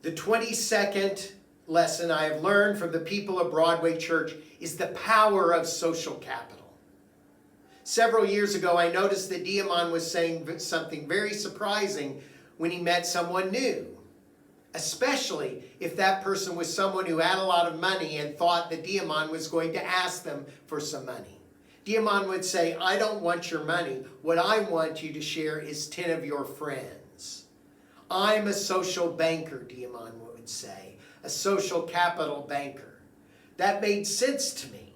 The 22nd lesson I have learned from the people of Broadway Church is the power of social capital. Several years ago, I noticed that Diamond was saying something very surprising when he met someone new, especially if that person was someone who had a lot of money and thought that Diamond was going to ask them for some money. Diamond would say, "I don't want your money. What I want you to share is 10 of your friends." I'm a social banker, Diamond would say, a social capital banker. That made sense to me.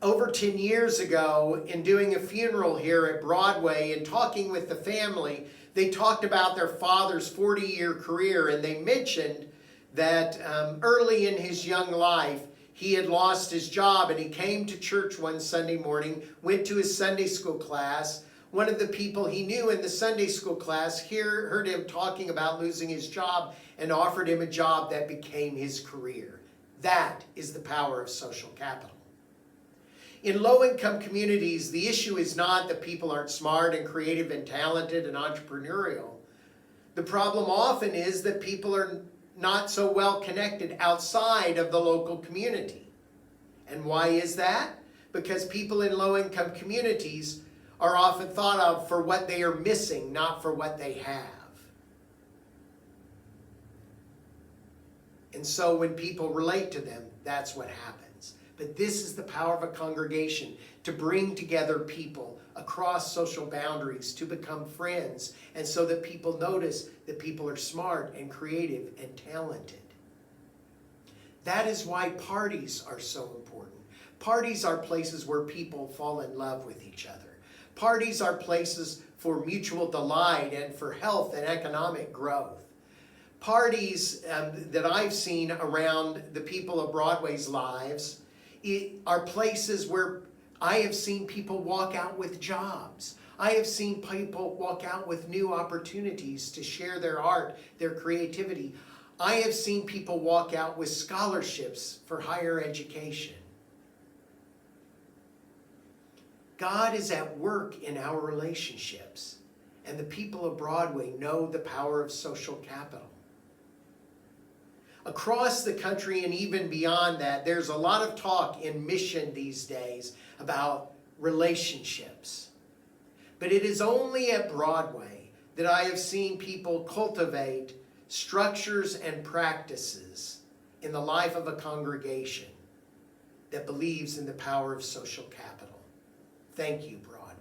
Over 10 years ago, in doing a funeral here at Broadway and talking with the family, they talked about their father's 40-year career, and they mentioned that early in his young life, he had lost his job, and he came to church one Sunday morning, went to his Sunday school class. One of the people he knew in the Sunday school class heard him talking about losing his job and offered him a job that became his career. That is the power of social capital. In low-income communities, the issue is not that people aren't smart and creative and talented and entrepreneurial. The problem often is that people are not so well connected outside of the local community. And why is that? Because people in low-income communities are often thought of for what they are missing, not for what they have. And so when people relate to them, that's what happens. But this is the power of a congregation, to bring together people across social boundaries to become friends, and so that people notice that people are smart and creative and talented. That is why parties are so important. Parties are places where people fall in love with each other. Parties are places for mutual delight and for health and economic growth. Parties that I've seen around the people of Broadway's lives are places where I have seen people walk out with jobs. I have seen people walk out with new opportunities to share their art, their creativity. I have seen people walk out with scholarships for higher education. God is at work in our relationships, and the people of Broadway know the power of social capital. Across the country and even beyond that, there's a lot of talk in mission these days about relationships. But it is only at Broadway that I have seen people cultivate structures and practices in the life of a congregation that believes in the power of social capital. Thank you, Broadway.